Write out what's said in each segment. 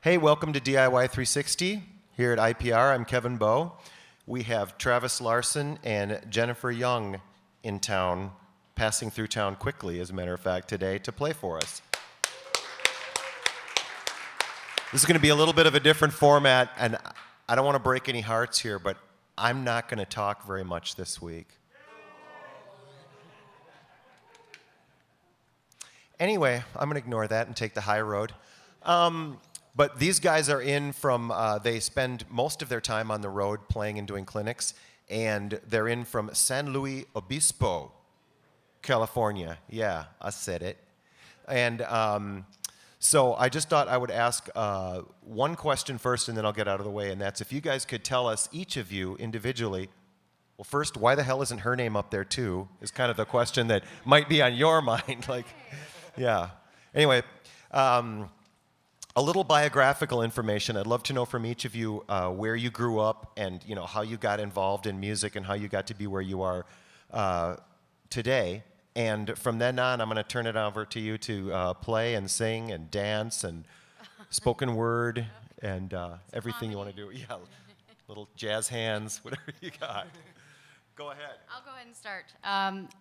Hey, welcome to DIY 360 here at IPR. I'm Kevin Bowe. We have Travis Larson and Jennifer Young in town, passing through town quickly, as a matter of fact, today to play for us. This is going to be a little bit of a different format, and I don't want to break any hearts here, but I'm not going to talk very much this week. Anyway, I'm going to ignore that and take the high road. But these guys are in from, they spend most of their time on the road playing and doing clinics, and they're in from San Luis Obispo, California. Yeah, I said it. And so I just thought I would ask one question first, and then I'll get out of the way, and that's if you guys could tell us, each of you individually, well, first, why the hell isn't her name up there too, is kind of the question that might be on your mind. Like, yeah. Anyway, a little biographical information. I'd love to know from each of you where you grew up and how you got involved in music and how you got to be where you are today. And from then on, I'm going to turn it over to you to play and sing and dance and spoken word and everything you want to do. Yeah, little jazz hands, whatever you got. Go ahead. I'll go ahead and start.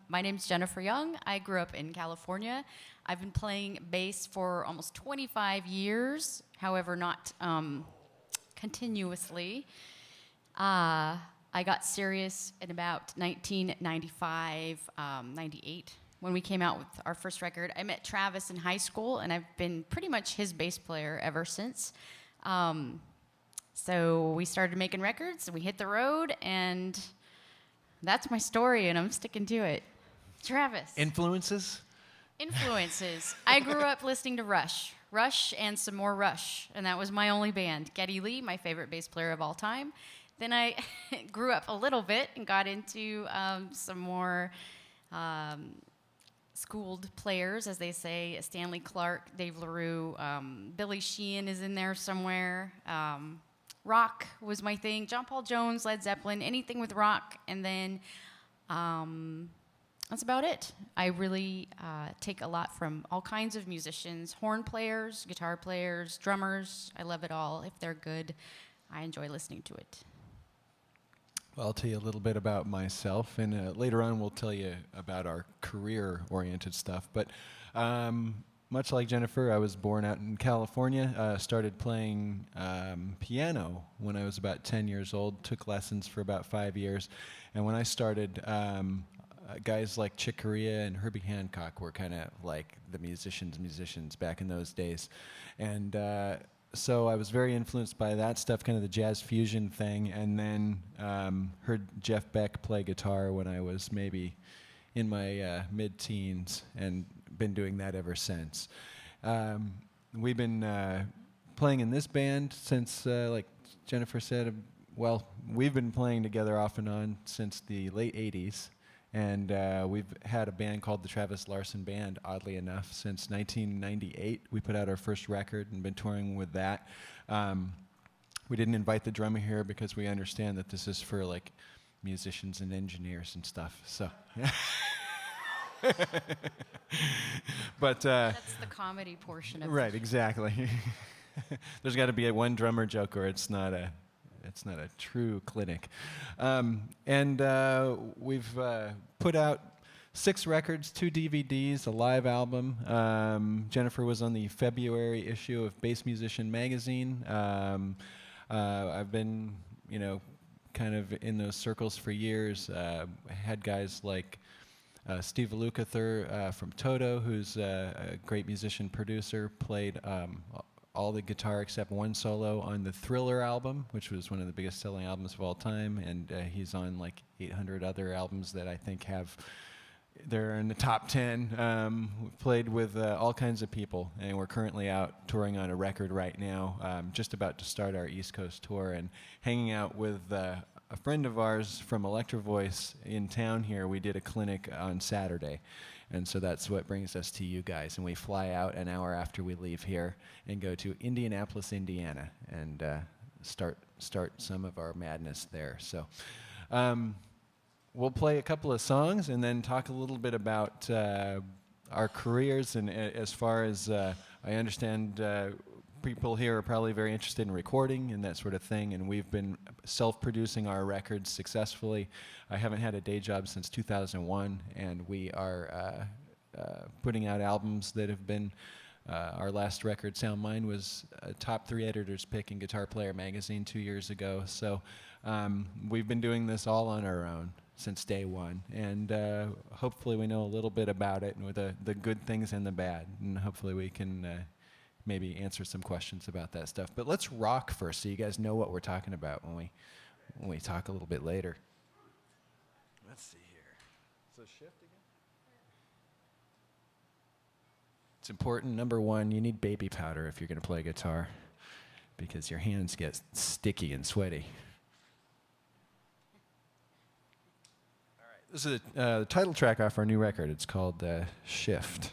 My name's Jennifer Young. I grew up in California. I've been playing bass for almost 25 years, however, not continuously. I got serious in about 1995, 98, when we came out with our first record. I met Travis in high school, and I've been pretty much his bass player ever since. So we started making records, and we hit the road, and that's my story, and I'm sticking to it. Travis. Influences? Influences. I grew up listening to Rush and some more Rush, and that was my only band. Geddy Lee, my favorite bass player of all time. Then I grew up a little bit and got into some more schooled players, as they say. Stanley Clarke, Dave LaRue, Billy Sheehan is in there somewhere. Rock was my thing. John Paul Jones, Led Zeppelin, anything with rock. And then that's about it. I really take a lot from all kinds of musicians, horn players, guitar players, drummers. I love it all. If they're good, I enjoy listening to it. Well, I'll tell you a little bit about myself, and later on we'll tell you about our career-oriented stuff. But much like Jennifer, I was born out in California, started playing piano when I was about 10 years old, took lessons for about 5 years, and when I started, guys like Chick Corea and Herbie Hancock were kind of like the musicians back in those days. And so I was very influenced by that stuff, kind of the jazz fusion thing, and then heard Jeff Beck play guitar when I was maybe in my mid-teens, and been doing that ever since. We've been playing in this band since, like Jennifer said, well, we've been playing together off and on since the late 80s. And we've had a band called the Travis Larson Band, oddly enough, since 1998. We put out our first record and been touring with that. We didn't invite the drummer here because we understand that this is for like musicians and engineers and stuff. So, but That's the comedy portion of it. right, exactly. There's got to be one drummer joke, or it's not a true clinic. And we've put out 6 records, 2 DVDs, a live album. Jennifer was on the February issue of Bass Musician magazine. I've been, kind of in those circles for years. Had guys like Steve Lukather from Toto, who's a great musician producer, played all the guitar except one solo on the Thriller album, which was one of the biggest selling albums of all time, and he's on like 800 other albums that I think they're in the top 10. We've played with all kinds of people, and we're currently out touring on a record right now, just about to start our East Coast tour, and hanging out with a friend of ours from Electro Voice in town here. We did a clinic on Saturday. And so that's what brings us to you guys. And we fly out an hour after we leave here and go to Indianapolis, Indiana, and start some of our madness there. So we'll play a couple of songs and then talk a little bit about our careers. And as far as I understand, people here are probably very interested in recording and that sort of thing, and we've been self-producing our records successfully. I haven't had a day job since 2001, and we are putting out albums that have been, our last record, Soundmind, was a top 3 editor's pick in Guitar Player magazine 2 years ago. So we've been doing this all on our own since day one, and hopefully we know a little bit about it, and with the good things and the bad, and hopefully we can maybe answer some questions about that stuff. But let's rock first, so you guys know what we're talking about when we talk a little bit later. Let's see here. So shift again. It's important. Number one, you need baby powder if you're going to play guitar, because your hands get sticky and sweaty. All right, this is the title track off our new record. It's called Shift.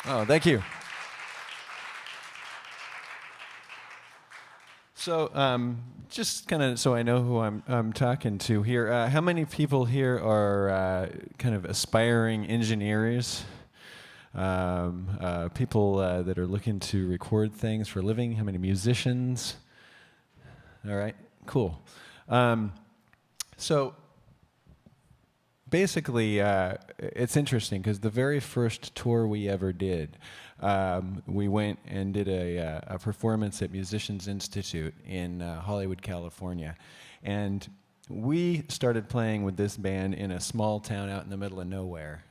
Oh, thank you. So, just kind of so I know who I'm talking to here, how many people here are kind of aspiring engineers? People that are looking to record things for a living? How many musicians? All right, cool. So basically, it's interesting because the very first tour we ever did, we went and did a performance at Musicians Institute in Hollywood, California. And we started playing with this band in a small town out in the middle of nowhere,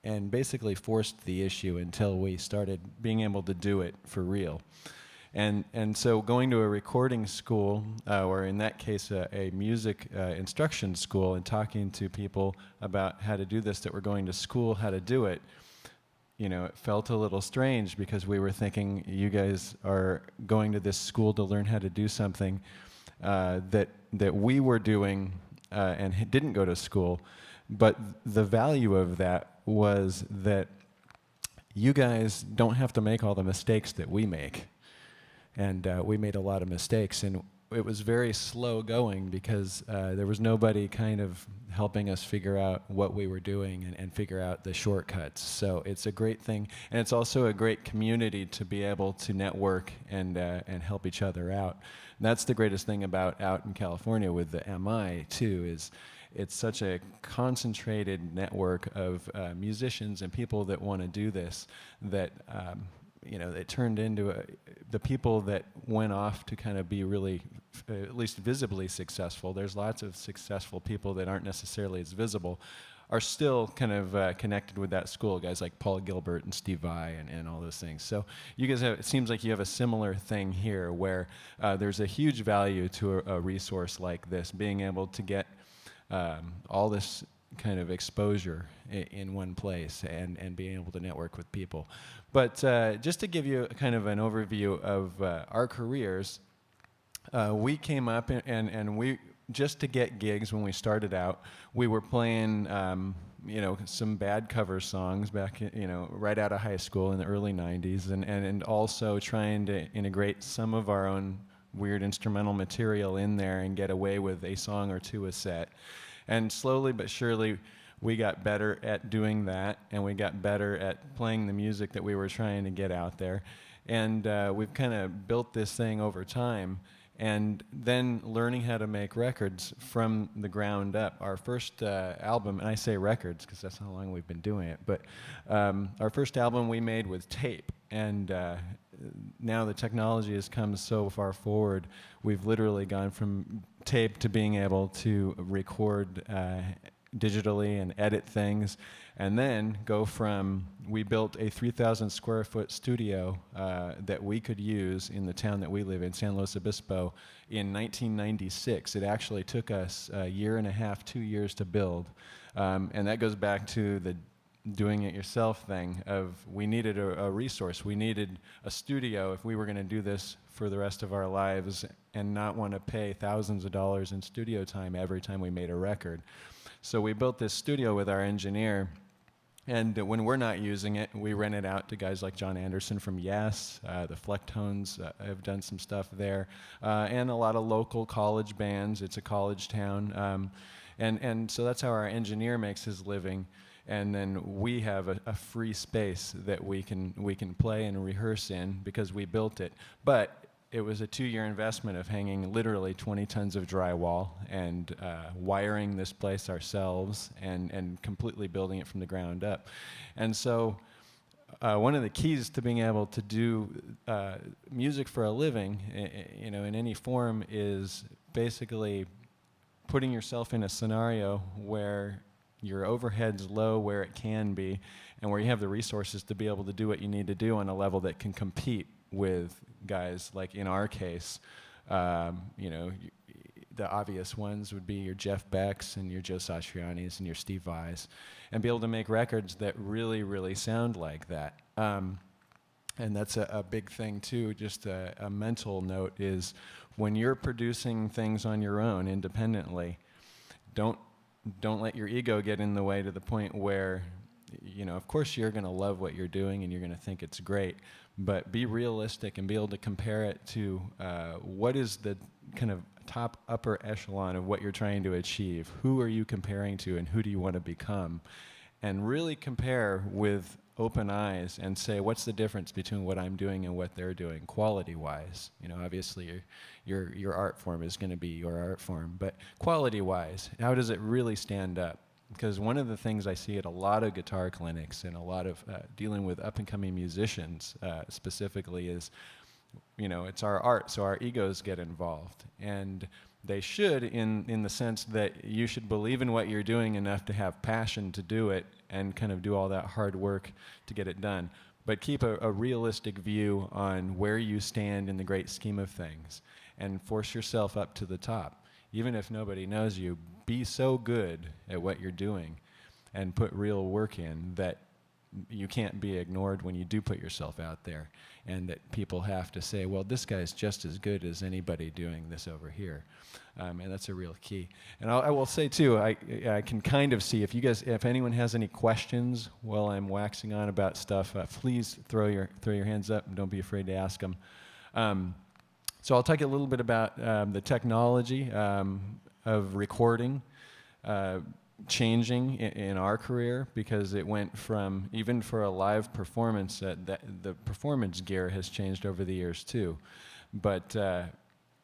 and basically forced the issue until we started being able to do it for real. And so going to a recording school, or in that case, a music instruction school, and talking to people about how to do this that were going to school, how to do it, you know, it felt a little strange because we were thinking, you guys are going to this school to learn how to do something that we were doing and didn't go to school. But the value of that was that you guys don't have to make all the mistakes that we make. And we made a lot of mistakes, and it was very slow going because there was nobody kind of helping us figure out what we were doing and figure out the shortcuts. So it's a great thing, and it's also a great community to be able to network and help each other out. And that's the greatest thing about out in California with the MI too, is it's such a concentrated network of musicians and people that want to do this that you know, it turned into the people that went off to kind of be really, at least visibly successful. There's lots of successful people that aren't necessarily as visible, are still kind of connected with that school. Guys like Paul Gilbert and Steve Vai and all those things. So you guys have, it seems like you have a similar thing here where there's a huge value to a resource like this, being able to get all this kind of exposure in one place and being able to network with people. But just to give you kind of an overview of our careers, we came up and we, just to get gigs when we started out, we were playing you know, some bad cover songs back, you know, right out of high school in the early 90s, and also trying to integrate some of our own weird instrumental material in there and get away with a song or two a set. And slowly but surely, we got better at doing that, and we got better at playing the music that we were trying to get out there. And we've kind of built this thing over time, and then learning how to make records from the ground up. Our first album, and I say records because that's how long we've been doing it, but our first album we made with tape, and now the technology has come so far forward, we've literally gone from tape to being able to record digitally and edit things, and then go from, we built a 3,000 square foot studio that we could use in the town that we live in, San Luis Obispo, in 1996. It actually took us a year and a half, 2 years to build, and that goes back to the doing it yourself thing of we needed a resource. We needed a studio if we were going to do this for the rest of our lives and not want to pay thousands of dollars in studio time every time we made a record. So we built this studio with our engineer, and when we're not using it, we rent it out to guys like John Anderson from Yes, the Flecktones have done some stuff there, and a lot of local college bands. It's a college town, and so that's how our engineer makes his living. And then we have a free space that we can play and rehearse in because we built it. But it was a 2-year investment of hanging literally 20 tons of drywall and wiring this place ourselves and completely building it from the ground up. And so one of the keys to being able to do music for a living, you know, in any form, is basically putting yourself in a scenario where your overhead's low where it can be, and where you have the resources to be able to do what you need to do on a level that can compete with guys like, in our case, you know, the obvious ones would be your Jeff Becks and your Joe Satriani's and your Steve Vai's, and be able to make records that really, really sound like that. And that's a big thing too, just a mental note, is when you're producing things on your own independently, don't let your ego get in the way to the point where of course you're going to love what you're doing and you're going to think it's great, but be realistic and be able to compare it to what is the kind of top upper echelon of what you're trying to achieve. Who are you comparing to, and who do you want to become? And really compare with open eyes and say, what's the difference between what I'm doing and what they're doing, quality-wise? Obviously your art form is going to be your art form, but quality-wise, how does it really stand up? Because one of the things I see at a lot of guitar clinics and a lot of dealing with up-and-coming musicians specifically is, it's our art, so our egos get involved. And they should in the sense that you should believe in what you're doing enough to have passion to do it and kind of do all that hard work to get it done. But keep a realistic view on where you stand in the great scheme of things and force yourself up to the top. Even if nobody knows you, be so good at what you're doing and put real work in that you can't be ignored when you do put yourself out there, and that people have to say, well, this guy's just as good as anybody doing this over here. And that's a real key. And I will say, too, I can kind of see, if anyone has any questions while I'm waxing on about stuff, please throw your hands up and don't be afraid to ask them. So I'll talk a little bit about the technology of recording changing in our career, because it went from, even for a live performance, the performance gear has changed over the years too. But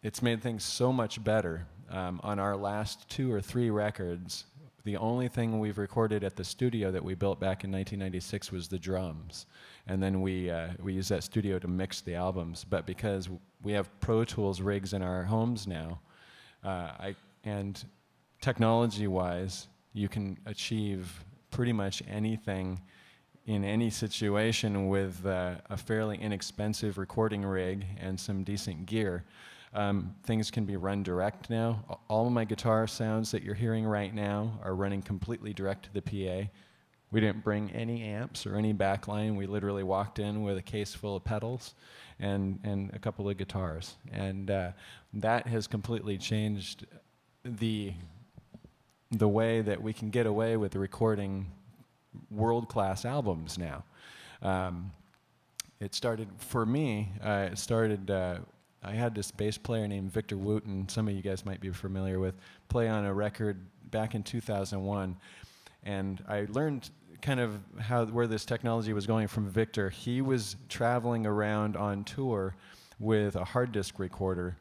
it's made things so much better. On our last 2 or 3 records, the only thing we've recorded at the studio that we built back in 1996 was the drums. And then we used that studio to mix the albums. But because we have Pro Tools rigs in our homes now, and technology-wise, you can achieve pretty much anything in any situation with a fairly inexpensive recording rig and some decent gear. Things can be run direct now. All of my guitar sounds that you're hearing right now are running completely direct to the PA. We didn't bring any amps or any backline. We literally walked in with a case full of pedals and a couple of guitars. And that has completely changed the way that we can get away with recording world-class albums now. It started, for me, I had this bass player named Victor Wooten, some of you guys might be familiar with, play on a record back in 2001. And I learned kind of where this technology was going from Victor. He was traveling around on tour with a hard disk recorder.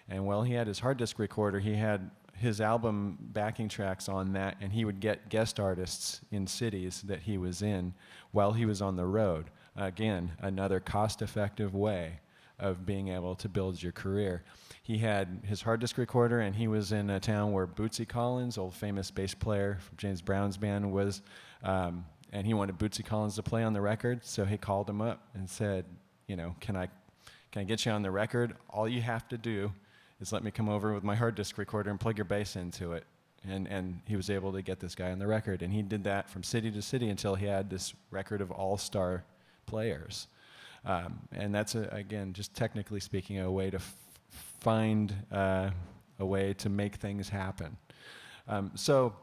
And while he had his hard disk recorder, he had his album backing tracks on that, and he would get guest artists in cities that he was in while he was on the road. Again, another cost-effective way of being able to build your career. He had his hard disk recorder, and he was in a town where Bootsy Collins, old famous bass player from James Brown's band, was, and he wanted Bootsy Collins to play on the record, so he called him up and said, can I get you on the record? All you have to do is let me come over with my hard disk recorder and plug your bass into it. And he was able to get this guy on the record. And he did that from city to city until he had this record of all-star players. And that's, again, just technically speaking, a way to find a way to make things happen. So,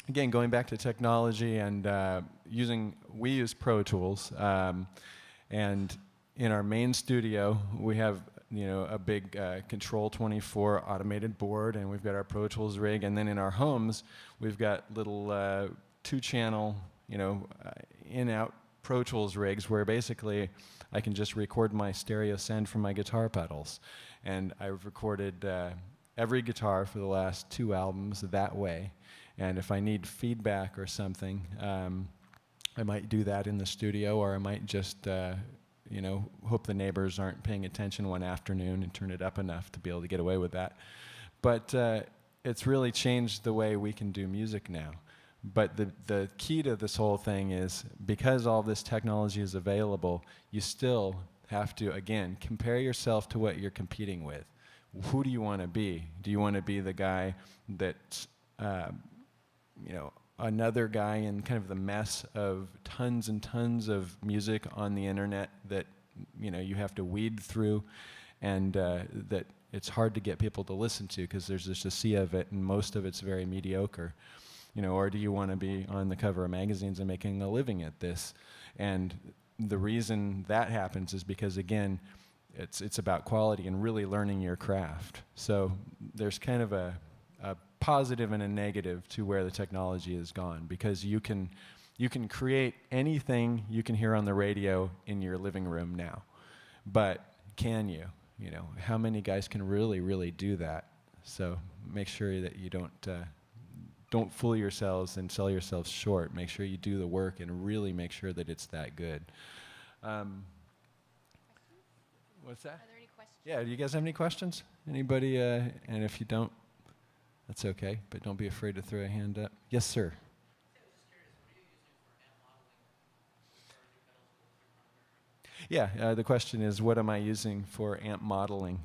again, going back to technology and we use Pro Tools. And in our main studio, we have a big Control 24 automated board, and we've got our Pro Tools rig. And then in our homes, we've got little 2-channel, in-out Pro Tools rigs where basically I can just record my stereo send from my guitar pedals. And I've recorded every guitar for the last 2 albums that way. And if I need feedback or something, I might do that in the studio, or I might just hope the neighbors aren't paying attention one afternoon and turn it up enough to be able to get away with that. But it's really changed the way we can do music now. But the key to this whole thing is, because all this technology is available, you still have to, again, compare yourself to what you're competing with. Who do you want to be? Do you want to be the guy that's, another guy in kind of the mess of tons and tons of music on the internet that, you have to weed through, and that it's hard to get people to listen to because there's just a sea of it, and most of it's very mediocre? or do you want to be on the cover of magazines and making a living at this? And the reason that happens is because, again, it's about quality and really learning your craft. So there's kind of a positive and a negative to where the technology has gone, because you can create anything you can hear on the radio in your living room now. But can you? How many guys can really do that? So make sure that you don't fool yourselves and sell yourselves short. Make sure you do the work and really make sure that it's that good. What's that? Are there any questions? Yeah, do you guys have any questions? Anybody? And if you don't, that's okay, but don't be afraid to throw a hand up. Yes, sir. Yeah, the question is, what am I using for amp modeling?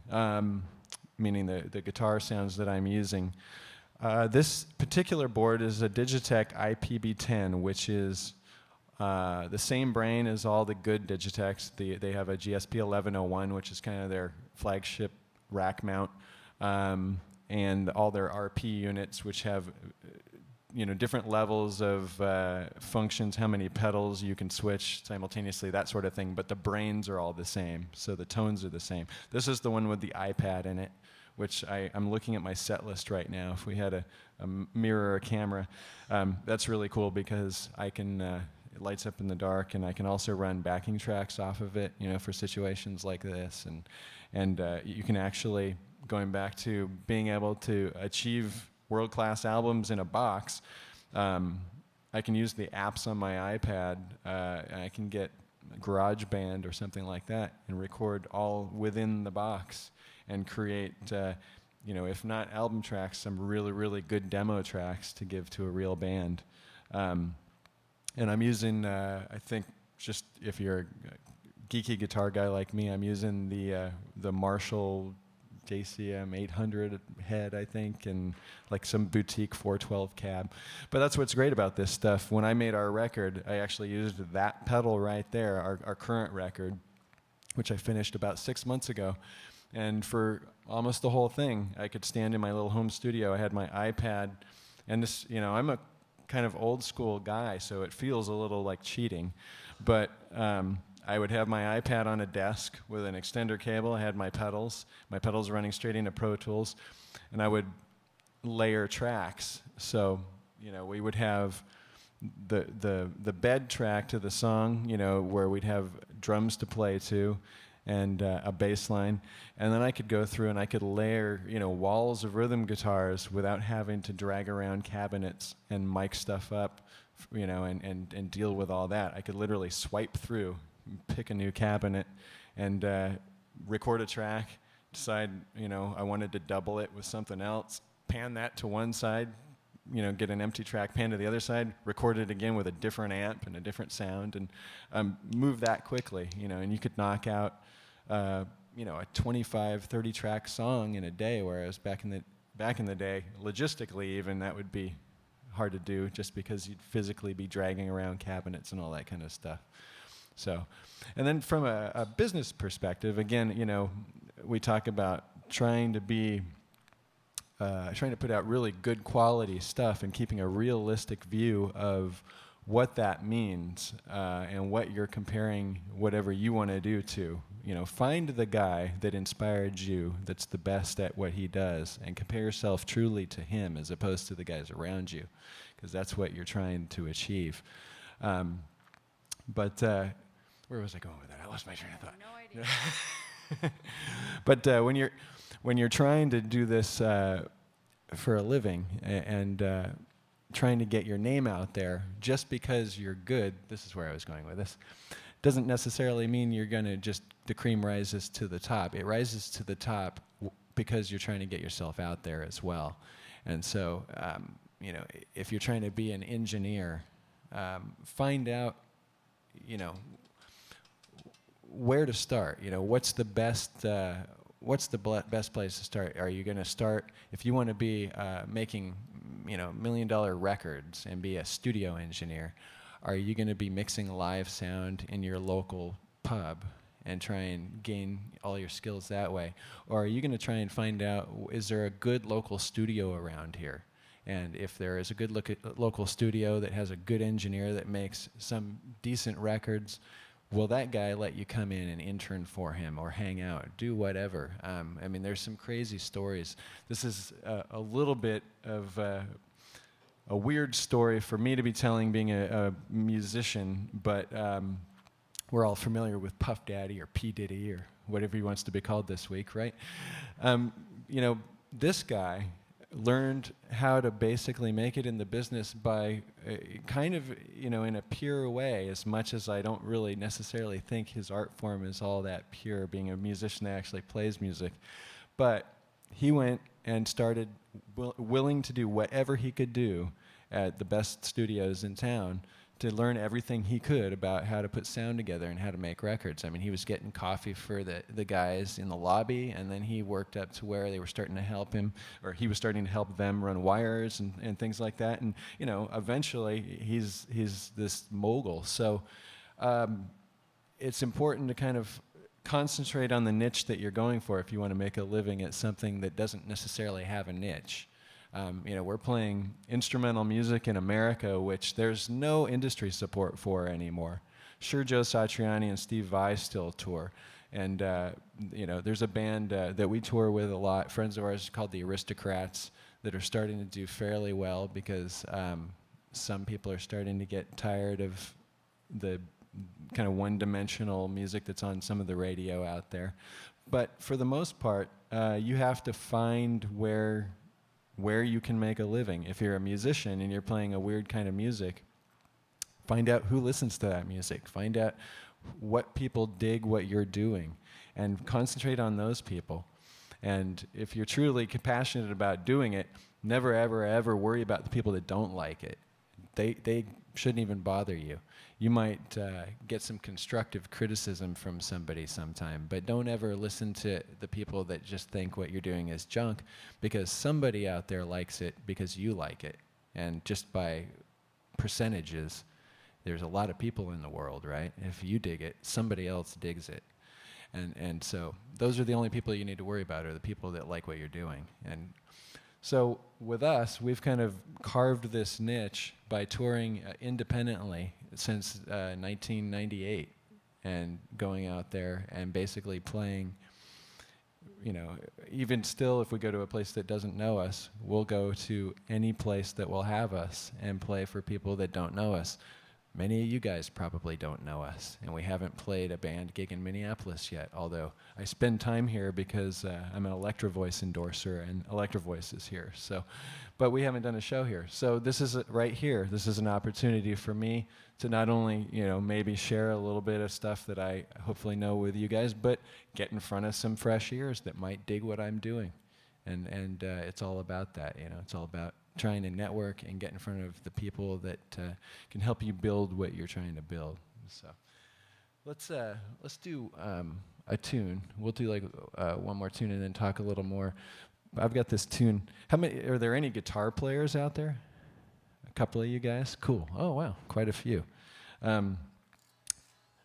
Meaning the guitar sounds that I'm using. This particular board is a Digitech IPB10, which is the same brain as all the good Digitechs. They have a GSP 1101, which is kind of their flagship rack mount, and all their RP units, which have different levels of functions, how many pedals you can switch simultaneously, that sort of thing, but the brains are all the same, so the tones are the same. This is the one with the iPad in it, which I'm looking at my set list right now. If we had a mirror or a camera, that's really cool because I can, it lights up in the dark, and I can also run backing tracks off of it, for situations like this, and you can actually, going back to being able to achieve world-class albums in a box, I can use the apps on my iPad, and I can get GarageBand or something like that and record all within the box and create, if not album tracks, some really good demo tracks to give to a real band. And I'm using, I think, just if you're a geeky guitar guy like me, I'm using the Marshall JCM 800 head, I think, and like some boutique 412 cab. But that's what's great about this stuff. When I made our record, I actually used that pedal right there, our current record, which I finished about 6 months ago. And for almost the whole thing, I could stand in my little home studio. I had my iPad, and this, I'm a kind of old school guy, so it feels a little like cheating. But I would have my iPad on a desk with an extender cable. I had my pedals running straight into Pro Tools, and I would layer tracks. So, we would have the bed track to the song, where we'd have drums to play to, and a bass line, and then I could go through and I could layer, walls of rhythm guitars without having to drag around cabinets and mic stuff up, and deal with all that. I could literally swipe through, pick a new cabinet, and record a track, decide, I wanted to double it with something else, pan that to one side, get an empty track, pan to the other side, record it again with a different amp and a different sound, and move that quickly, and you could knock out, a 25, 30 track song in a day, whereas back in the day, logistically even, that would be hard to do just because you'd physically be dragging around cabinets and all that kind of stuff. So, and then from a business perspective, again, we talk about trying to put out really good quality stuff and keeping a realistic view of what that means, and what you're comparing whatever you want to do to. Find the guy that inspired you, that's the best at what he does, and compare yourself truly to him as opposed to the guys around you, because that's what you're trying to achieve. But where was I going with that? I lost my train of thought. No idea. But when you're trying to do this for a living and trying to get your name out there, just because you're good, this is where I was going with this, doesn't necessarily mean you're going to just, the cream rises to the top. It rises to the top because you're trying to get yourself out there as well. And so, if you're trying to be an engineer, find out, where to start. What's the best best place to start? Are you going to start, if you want to be making, $1 million records and be a studio engineer, are you going to be mixing live sound in your local pub and try and gain all your skills that way? Or are you going to try and find out, is there a good local studio around here? And if there is a good local studio that has a good engineer that makes some decent records, will that guy let you come in and intern for him or hang out, do whatever? I mean, there's some crazy stories. This is a little bit of a weird story for me to be telling being a musician, but we're all familiar with Puff Daddy or P. Diddy or whatever he wants to be called this week, right? You know, this guy learned how to basically make it in the business by kind of, you know, in a pure way, as much as I don't really necessarily think his art form is all that pure, being a musician that actually plays music. But he went and started willing to do whatever he could do at the best studios in town to learn everything he could about how to put sound together and how to make records. I mean, he was getting coffee for the guys in the lobby, and then he worked up to where they were starting to help him, or he was starting to help them run wires and things like that. And, you know, eventually he's this mogul. So it's important to kind of concentrate on the niche that you're going for if you want to make a living at something that doesn't necessarily have a niche. You know, we're playing instrumental music in America, which there's no industry support for anymore. Sure, Joe Satriani and Steve Vai still tour. And, you know, there's a band that we tour with a lot, friends of ours called the Aristocrats, that are starting to do fairly well because some people are starting to get tired of the kind of one-dimensional music that's on some of the radio out there. But for the most part, you have to find where you can make a living. If you're a musician and you're playing a weird kind of music, find out who listens to that music. Find out what people dig what you're doing and concentrate on those people. And if you're truly passionate about doing it, never, ever, ever worry about the people that don't like it. They shouldn't even bother you. You might get some constructive criticism from somebody sometime, but don't ever listen to the people that just think what you're doing is junk, because somebody out there likes it because you like it. And just by percentages, there's a lot of people in the world, right? If you dig it, somebody else digs it. And so those are the only people you need to worry about, are the people that like what you're doing. And so with us, we've kind of carved this niche by touring independently since 1998 and going out there and basically playing, you know, even still, if we go to a place that doesn't know us, we'll go to any place that will have us and play for people that don't know us. Many of you guys probably don't know us, and we haven't played a band gig in Minneapolis yet, although I spend time here because I'm an Electro Voice endorser, and Electro Voice is here. So, but we haven't done a show here. So this is right here. This is an opportunity for me to not only, you know, maybe share a little bit of stuff that I hopefully know with you guys, but get in front of some fresh ears that might dig what I'm doing. And it's all about that, you know. It's all about trying to network and get in front of the people that can help you build what you're trying to build. So let's do a tune. We'll do like one more tune and then talk a little more. I've got this tune. Are there any guitar players out there? A couple of you guys? Cool. Oh, wow, quite a few.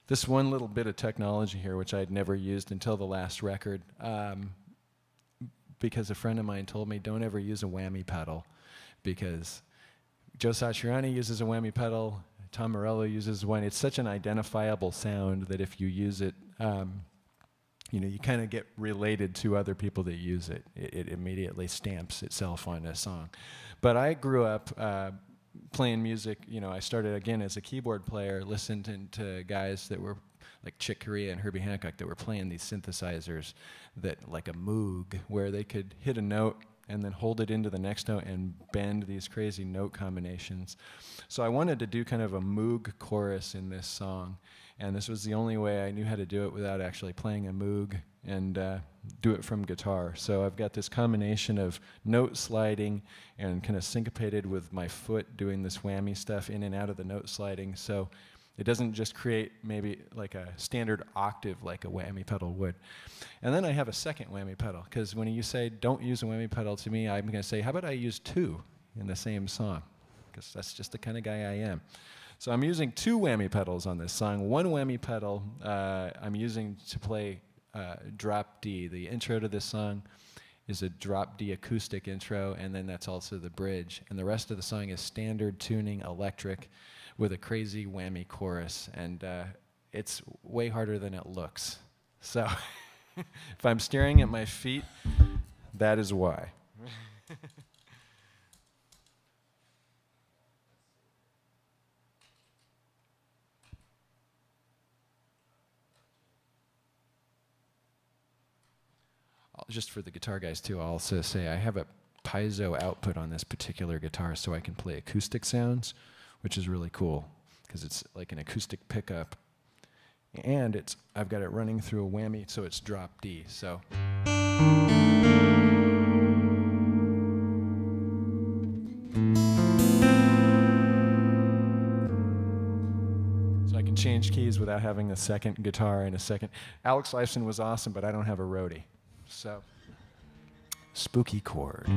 This one little bit of technology here, which I'd never used until the last record, because a friend of mine told me don't ever use a whammy pedal, because Joe Satriani uses a whammy pedal, Tom Morello uses one. It's such an identifiable sound that if you use it, you know, you kind of get related to other people that use it. It immediately stamps itself on a song. But I grew up playing music. You know, I started again as a keyboard player, listened to guys that were like Chick Corea and Herbie Hancock that were playing these synthesizers that, like a Moog, where they could hit a note and then hold it into the next note and bend these crazy note combinations. So I wanted to do kind of a Moog chorus in this song, and this was the only way I knew how to do it without actually playing a Moog and do it from guitar. So I've got this combination of note sliding and kind of syncopated with my foot doing this whammy stuff in and out of the note sliding. So it doesn't just create maybe like a standard octave like a whammy pedal would. And then I have a second whammy pedal, because when you say don't use a whammy pedal to me, I'm going to say, how about I use two in the same song? Because that's just the kind of guy I am. So I'm using two whammy pedals on this song. One whammy pedal I'm using to play drop D, the intro to this song, is a drop D acoustic intro, and then that's also the bridge. And the rest of the song is standard tuning electric with a crazy whammy chorus, and it's way harder than it looks. So if I'm staring at my feet, that is why. Just for the guitar guys too, I'll also say I have a piezo output on this particular guitar so I can play acoustic sounds, which is really cool because it's like an acoustic pickup, and I've got it running through a whammy, so it's drop D. So I can change keys without having a second guitar and a second. Alex Lifeson was awesome, but I don't have a roadie. So, spooky chord.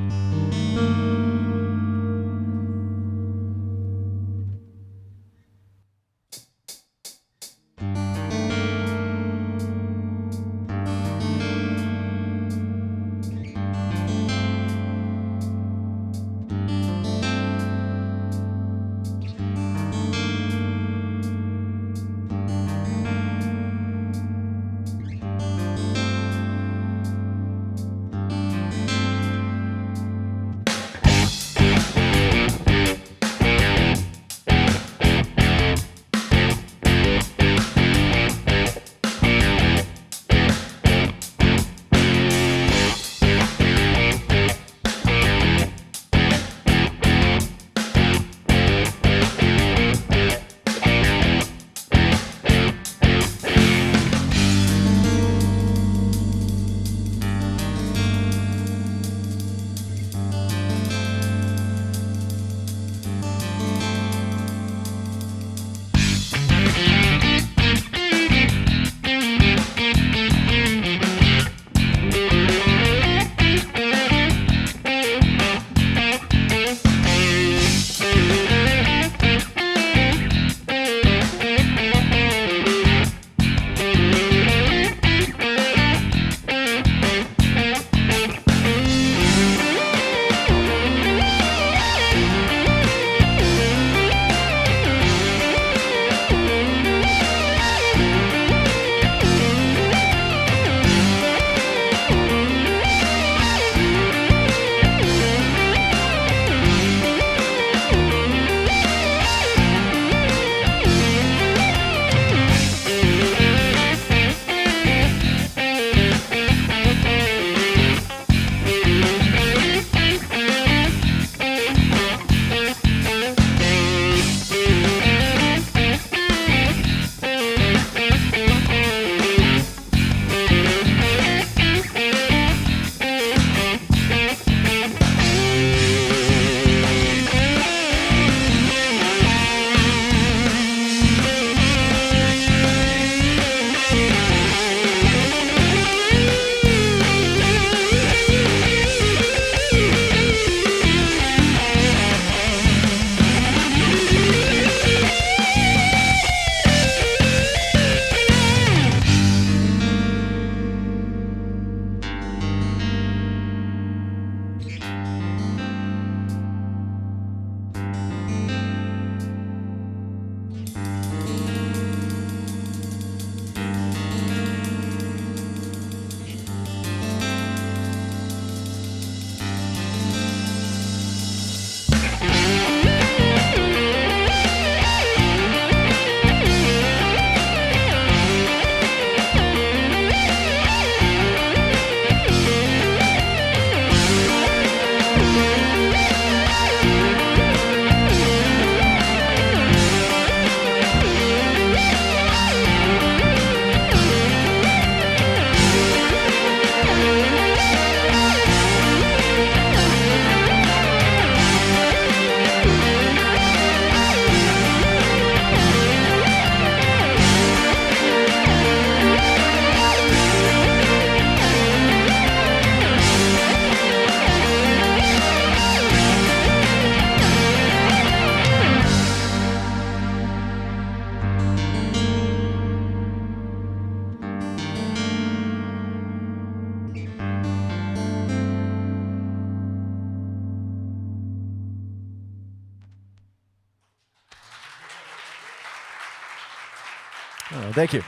Oh, thank you.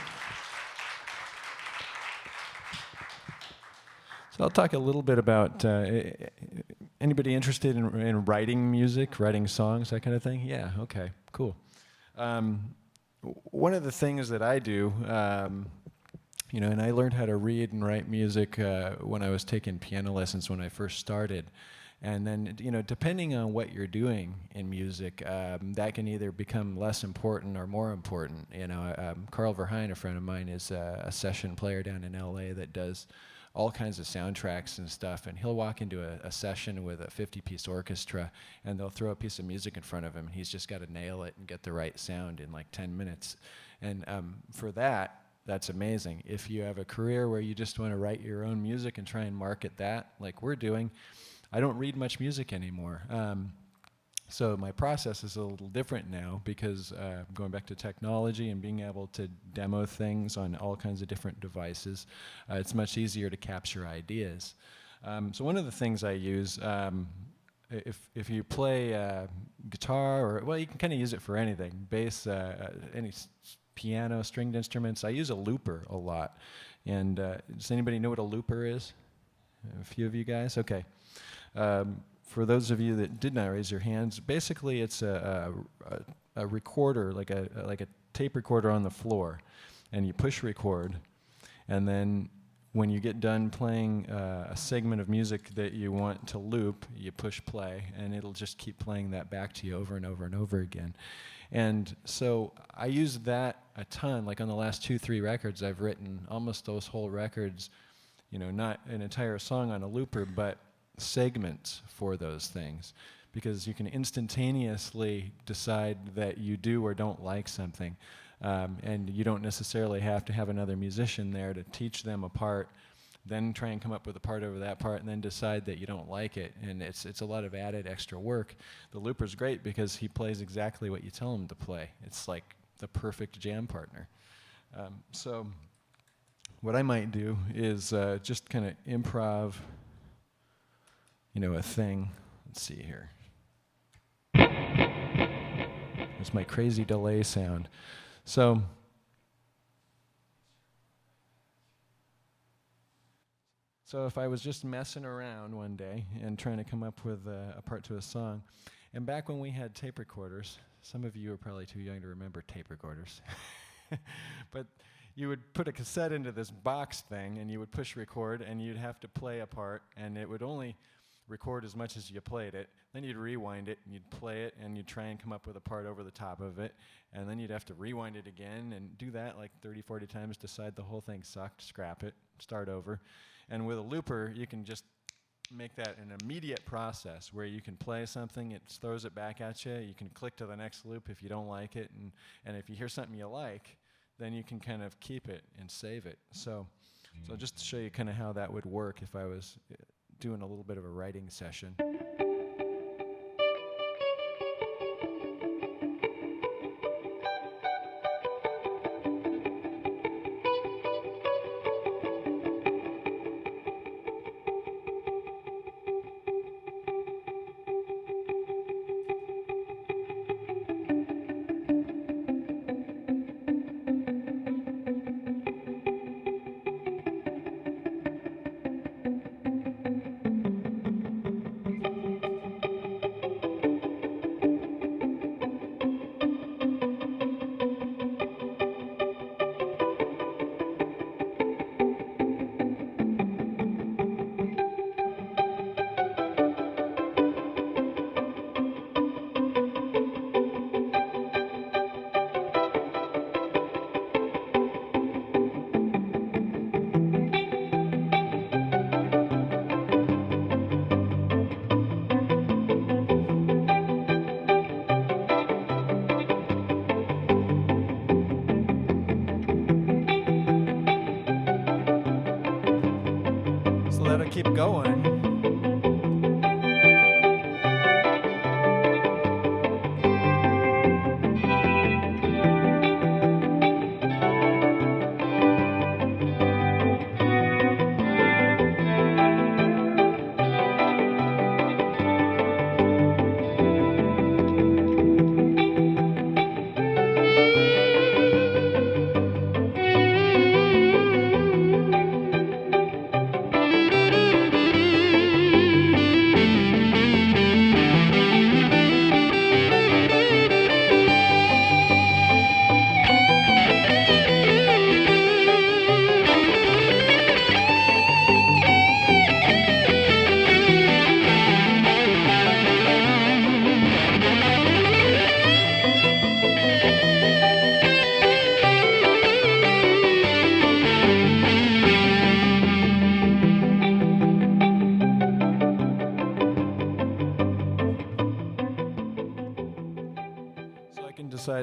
So I'll talk a little bit about anybody interested in writing music, writing songs, that kind of thing? Yeah, okay, cool. One of the things that I do, and I learned how to read and write music when I was taking piano lessons when I first started. And then, depending on what you're doing in music, that can either become less important or more important. Carl Verheyen, a friend of mine, is a session player down in LA that does all kinds of soundtracks and stuff, and he'll walk into a session with a 50-piece orchestra, and they'll throw a piece of music in front of him, and he's just got to nail it and get the right sound in like 10 minutes. And for that's amazing. If you have a career where you just want to write your own music and try and market that, like we're doing, I don't read much music anymore. So my process is a little different now because going back to technology and being able to demo things on all kinds of different devices, it's much easier to capture ideas. So one of the things I use, if you play guitar, you can kind of use it for anything, bass, any piano, stringed instruments. I use a looper a lot. And does anybody know what a looper is? A few of you guys? Okay. For those of you that did not raise your hands, basically it's a recorder, like a tape recorder on the floor, and you push record, and then when you get done playing a segment of music that you want to loop, you push play, and it'll just keep playing that back to you over and over and over again. And so I use that a ton. Like on the last 2-3 records, I've written almost those whole records, not an entire song on a looper, but segments for those things, because you can instantaneously decide that you do or don't like something, and you don't necessarily have to have another musician there to teach them a part, then try and come up with a part over that part, and then decide that you don't like it, and it's a lot of added extra work. The looper's great because he plays exactly what you tell him to play. It's like the perfect jam partner. So what I might do is just kind of improv a thing. Let's see here. There's my crazy delay sound. So if I was just messing around one day and trying to come up with a part to a song, and back when we had tape recorders, some of you are probably too young to remember tape recorders, but you would put a cassette into this box thing, and you would push record, and you'd have to play a part, and it would only record as much as you played it. Then you'd rewind it, and you'd play it, and you'd try and come up with a part over the top of it, and then you'd have to rewind it again and do that like 30, 40 times, decide the whole thing sucked, scrap it, start over. And with a looper, you can just make that an immediate process where you can play something, it throws it back at you, you can click to the next loop if you don't like it, and if you hear something you like, then you can kind of keep it and save it. So just to show you kind of how that would work if I was doing a little bit of a writing session. Keep going.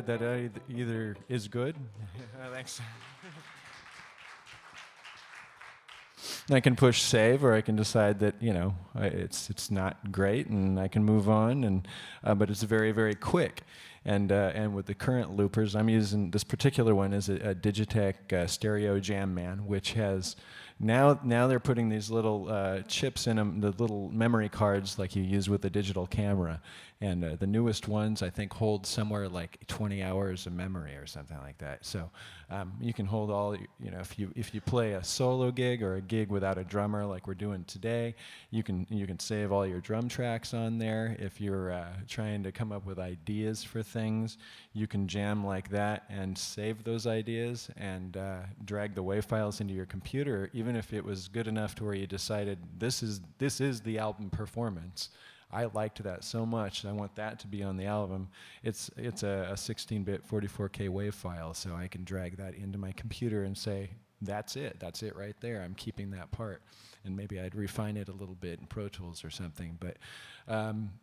that either is good. Thanks. I can push save, or I can decide that it's not great, and I can move on. And but it's very, very quick. And with the current loopers, I'm using this particular one is a Digitech Stereo Jam Man, which has now they're putting these little chips in them, the little memory cards like you use with a digital camera. And the newest ones, I think, hold somewhere like 20 hours of memory or something like that. So you can hold all, if you play a solo gig or a gig without a drummer like we're doing today, you can save all your drum tracks on there. If you're trying to come up with ideas for things, you can jam like that and save those ideas and drag the WAV files into your computer, even if it was good enough to where you decided this is the album performance. I liked that so much, I want that to be on the album. It's a 16-bit 44K WAV file, so I can drag that into my computer and say, that's it right there. I'm keeping that part. And maybe I'd refine it a little bit in Pro Tools or something. But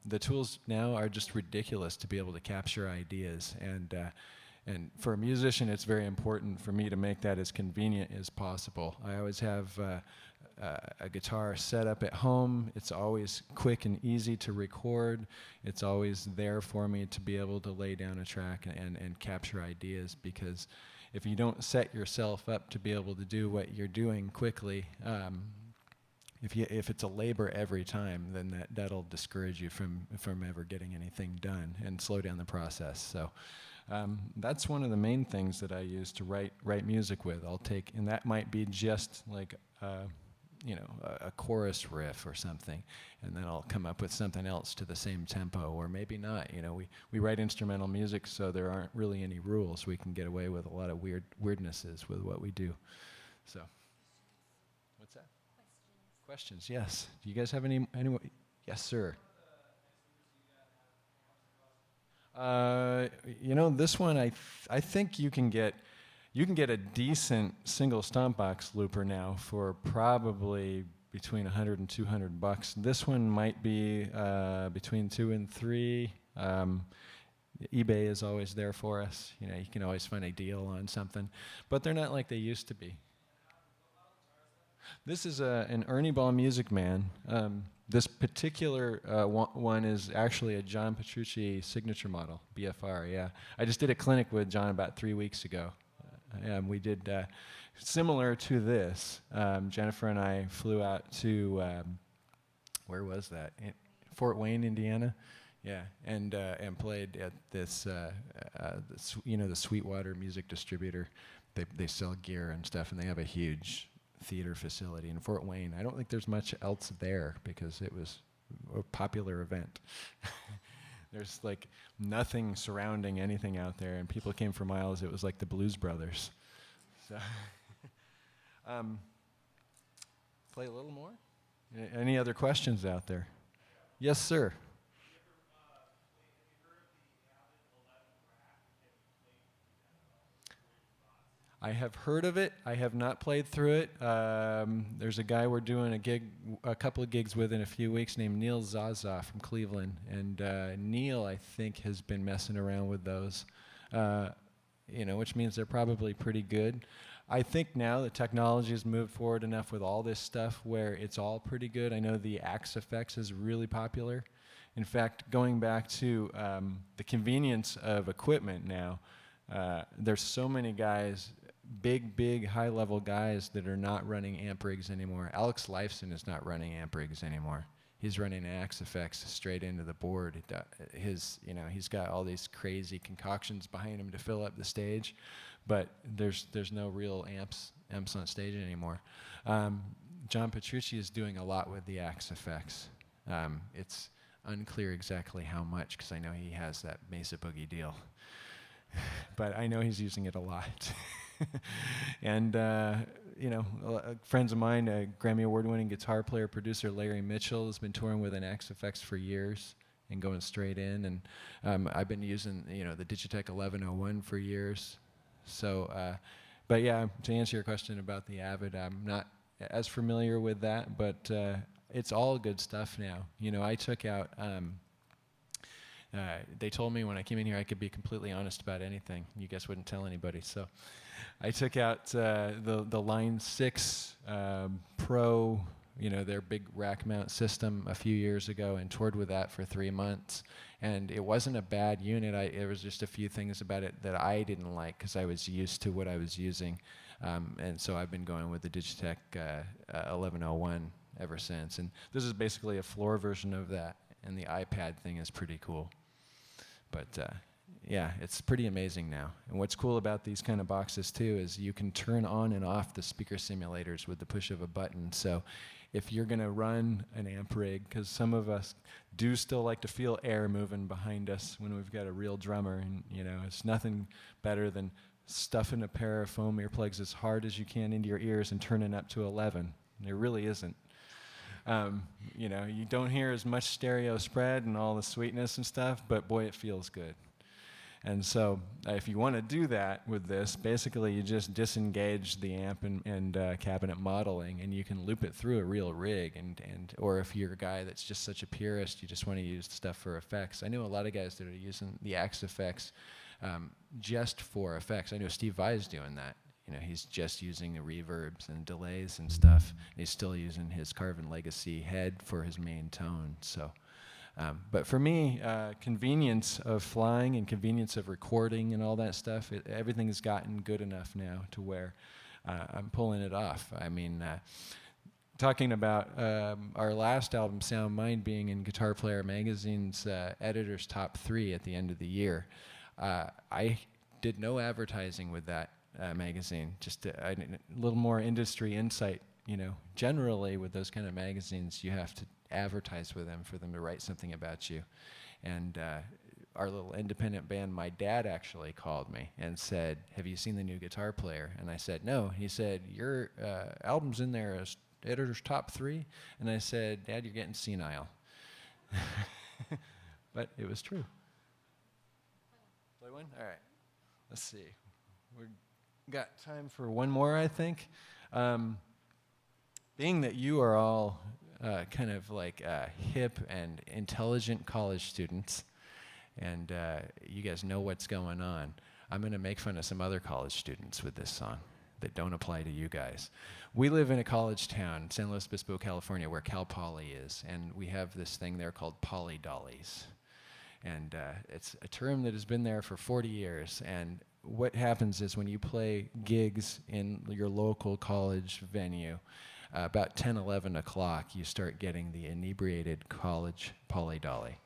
the tools now are just ridiculous to be able to capture ideas. And for a musician, it's very important for me to make that as convenient as possible. I always have a guitar set up at home. It's always quick and easy to record. It's always there for me to be able to lay down a track and capture ideas, because if you don't set yourself up to be able to do what you're doing quickly, if it's a labor every time, then that'll discourage you from ever getting anything done and slow down the process. So that's one of the main things that I use to write music with. And that might be just like a chorus riff or something, and then I'll come up with something else to the same tempo, or maybe not. We write instrumental music, so there aren't really any rules. We can get away with a lot of weirdnesses with what we do. So, what's that? Questions? Yes. Do you guys have any? Yes, sir. This one I think you can get a decent single stomp box looper now for probably between $100 and $200. This one might be between $2 and $3. eBay is always there for us. You can always find a deal on something, but they're not like they used to be. This is an Ernie Ball Music Man. This particular one is actually a John Petrucci signature model, BFR, yeah. I just did a clinic with John about 3 weeks ago. We did similar to this. Jennifer and I flew out to, where was that? Fort Wayne, Indiana? Yeah, and played at this, the Sweetwater Music Distributor. They sell gear and stuff, and they have a huge theater facility in Fort Wayne. I don't think there's much else there because it was a popular event. There's like nothing surrounding anything out there, and people came for miles. It was like the Blues Brothers. So, play a little more? Any other questions out there? Yes, sir. I have heard of it. I have not played through it. There's a guy we're doing a couple of gigs with in a few weeks named Neil Zaza from Cleveland. And Neil, I think, has been messing around with those, which means they're probably pretty good. I think now the technology has moved forward enough with all this stuff where it's all pretty good. I know the Axe Effects is really popular. In fact, going back to the convenience of equipment now, there's so many guys, big, high-level guys that are not running amp rigs anymore. Alex Lifeson is not running amp rigs anymore. He's running Axe Effects straight into the board. He's got all these crazy concoctions behind him to fill up the stage, but there's no real amps on stage anymore. John Petrucci is doing a lot with the Axe Effects. It's unclear exactly how much, because I know he has that Mesa Boogie deal. But I know he's using it a lot. And, friends of mine, Grammy Award-winning guitar player, producer Larry Mitchell has been touring with an Axe Effects for years and going straight in. And I've been using, the Digitech 1101 for years. So, but yeah, to answer your question about the Avid, I'm not as familiar with that, but it's all good stuff now. I took out They told me when I came in here I could be completely honest about anything. You guys wouldn't tell anybody. So I took out the Line 6 Pro, their big rack mount system a few years ago, and toured with that for 3 months. And it wasn't a bad unit. There was just a few things about it that I didn't like because I was used to what I was using. And so I've been going with the Digitech 1101 ever since. And this is basically a floor version of that. And the iPad thing is pretty cool. But yeah, it's pretty amazing now. And what's cool about these kind of boxes too is you can turn on and off the speaker simulators with the push of a button. So if you're going to run an amp rig, because some of us do still like to feel air moving behind us when we've got a real drummer, and it's nothing better than stuffing a pair of foam earplugs as hard as you can into your ears and turning up to 11. There really isn't. You don't hear as much stereo spread and all the sweetness and stuff, but boy, it feels good. And so if you want to do that with this, basically you just disengage the amp and cabinet modeling, and you can loop it through a real rig. Or if you're a guy that's just such a purist, you just want to use stuff for effects. I know a lot of guys that are using the Axe effects just for effects. I know Steve Vai's doing that. He's just using the reverbs and delays and stuff. And he's still using his Carvin Legacy head for his main tone. So, but for me, convenience of flying and convenience of recording and all that stuff, everything has gotten good enough now to where I'm pulling it off. I mean, talking about our last album, Soundmind, being in Guitar Player Magazine's editor's top 3 at the end of the year, I did no advertising with that magazine, just a little more industry insight. Generally with those kind of magazines, you have to advertise with them for them to write something about you. And our little independent band, my dad actually called me and said, "Have you seen the new Guitar Player?" And I said, "No." He said, "Your album's in there as editor's top 3." And I said, "Dad, you're getting senile." But it was true. Play one? All right. Let's see. We've got time for one more, I think. Being that you are all kind of like hip and intelligent college students, and you guys know what's going on, I'm going to make fun of some other college students with this song that don't apply to you guys. We live in a college town, San Luis Obispo, California, where Cal Poly is, and we have this thing there called Poly Dollies. And it's a term that has been there for 40 years. And what happens is when you play gigs in your local college venue, about 10, 11 o'clock, you start getting the inebriated college Poly Dolly.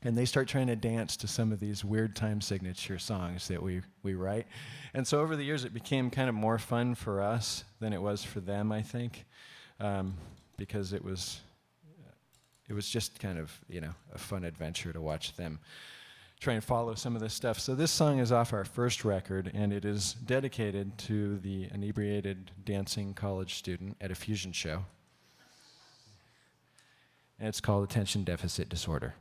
And they start trying to dance to some of these weird time signature songs that we write. And so over the years, it became kind of more fun for us than it was for them, I think, because it was just kind of, a fun adventure to watch them try and follow some of this stuff. So this song is off our first record, and it is dedicated to the inebriated dancing college student at a fusion show. And it's called Attention Deficit Disorder.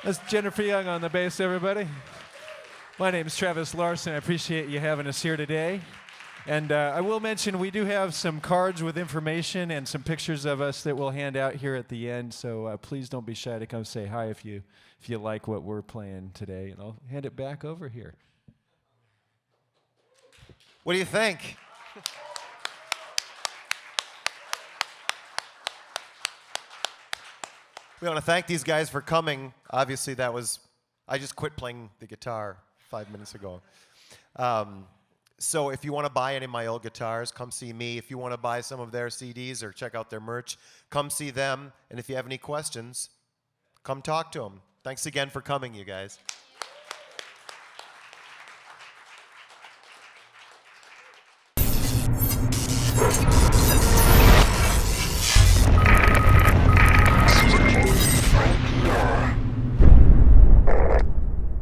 That's Jennifer Young on the bass, everybody. My name is Travis Larson. I appreciate you having us here today. And I will mention we do have some cards with information and some pictures of us that we'll hand out here at the end. So please don't be shy to come say hi if you like what we're playing today. And I'll hand it back over here. What do you think? We want to thank these guys for coming. Obviously, I just quit playing the guitar 5 minutes ago. So if you want to buy any of my old guitars, come see me. If you want to buy some of their CDs or check out their merch, come see them. And if you have any questions, come talk to them. Thanks again for coming, you guys.